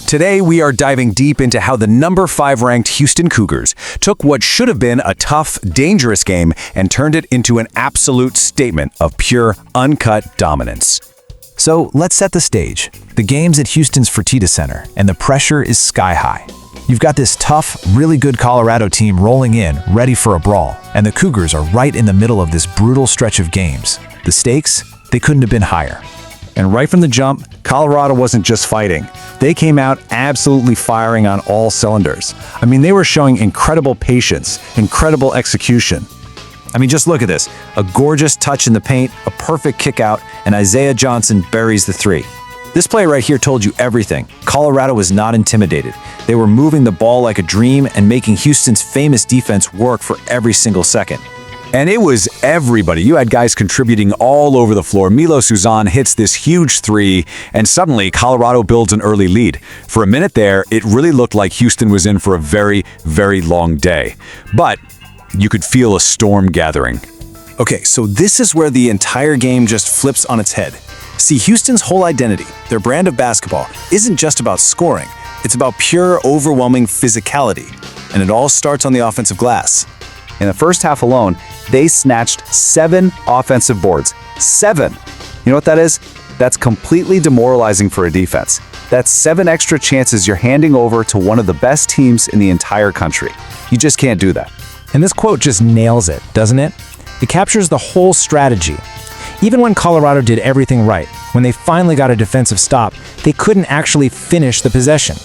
Today, we are diving deep into how the number 5 ranked Houston Cougars took what should have been a tough, dangerous game and turned it into an absolute statement of pure, uncut dominance. So let's set the stage. The game's at Houston's Fertitta Center, and the pressure is sky high. You've got this tough, really good Colorado team rolling in, ready for a brawl, and the Cougars are right in the middle of this brutal stretch of games. The stakes, they couldn't have been higher. And right from the jump, Colorado wasn't just fighting. They came out absolutely firing on all cylinders. I mean, they were showing incredible patience, incredible execution. I mean, just look at this. A gorgeous touch in the paint, a perfect kick out, and Isaiah Johnson buries the 3. This play right here told you everything. Colorado was not intimidated. They were moving the ball like a dream and making Houston's famous defense work for every single second. And it was everybody. You had guys contributing all over the floor. Milos Uzan hits this huge 3, and suddenly Colorado builds an early lead. For a minute there, it really looked like Houston was in for a very, very long day. But you could feel a storm gathering. Okay, so this is where the entire game just flips on its head. See, Houston's whole identity, their brand of basketball, isn't just about scoring. It's about pure, overwhelming physicality. And it all starts on the offensive glass. In the first half alone, they snatched 7 offensive boards. 7! You know what that is? That's completely demoralizing for a defense. That's 7 extra chances you're handing over to one of the best teams in the entire country. You just can't do that. And this quote just nails it, doesn't it? It captures the whole strategy. Even when Colorado did everything right, when they finally got a defensive stop, they couldn't actually finish the possession.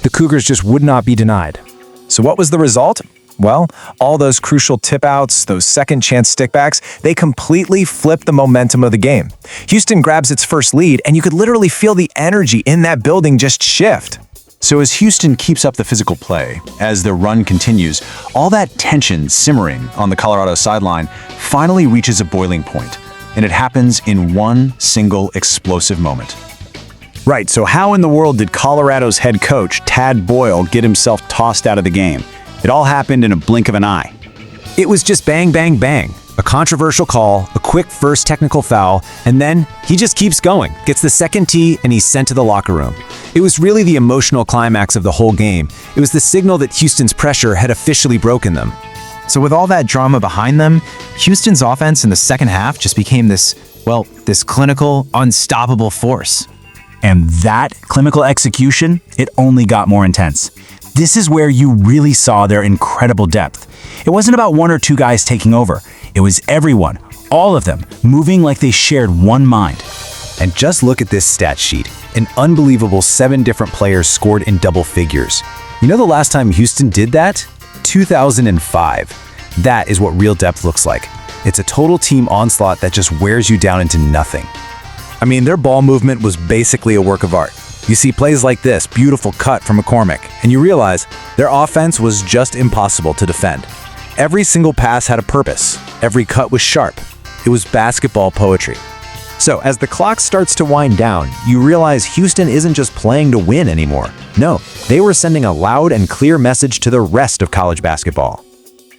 The Cougars just would not be denied. So what was the result? Well, all those crucial tip-outs, those second-chance stickbacks, they completely flipped the momentum of the game. Houston grabs its first lead, and you could literally feel the energy in that building just shift. So as Houston keeps up the physical play, as the run continues, all that tension simmering on the Colorado sideline finally reaches a boiling point, and it happens in one single explosive moment. Right, so how in the world did Colorado's head coach, Tad Boyle, get himself tossed out of the game? It all happened in a blink of an eye. It was just bang, bang, bang. A controversial call, a quick first technical foul, and then he just keeps going, gets the second tee, and he's sent to the locker room. It was really the emotional climax of the whole game. It was the signal that Houston's pressure had officially broken them. So with all that drama behind them, Houston's offense in the second half just became this clinical, unstoppable force. And that clinical execution, it only got more intense. This is where you really saw their incredible depth. It wasn't about 1 or 2 guys taking over. It was everyone, all of them, moving like they shared one mind. And just look at this stat sheet. An unbelievable 7 different players scored in double figures. You know the last time Houston did that? 2005. That is what real depth looks like. It's a total team onslaught that just wears you down into nothing. I mean, their ball movement was basically a work of art. You see plays like this, beautiful cut from McCormick, and you realize their offense was just impossible to defend. Every single pass had a purpose. Every cut was sharp. It was basketball poetry. So as the clock starts to wind down, you realize Houston isn't just playing to win anymore. No, they were sending a loud and clear message to the rest of college basketball.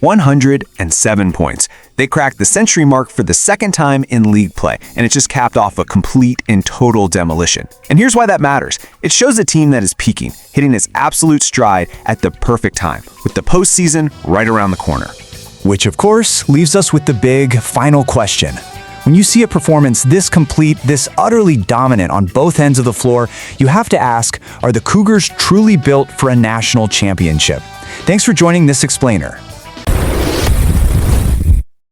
107 points. They cracked the century mark for the second time in league play, and it just capped off a complete and total demolition. And here's why that matters. It shows a team that is peaking, hitting its absolute stride at the perfect time, with the postseason right around the corner. Which, of course, leaves us with the big final question. When you see a performance this complete, this utterly dominant on both ends of the floor, you have to ask, are the Cougars truly built for a national championship? Thanks for joining this explainer.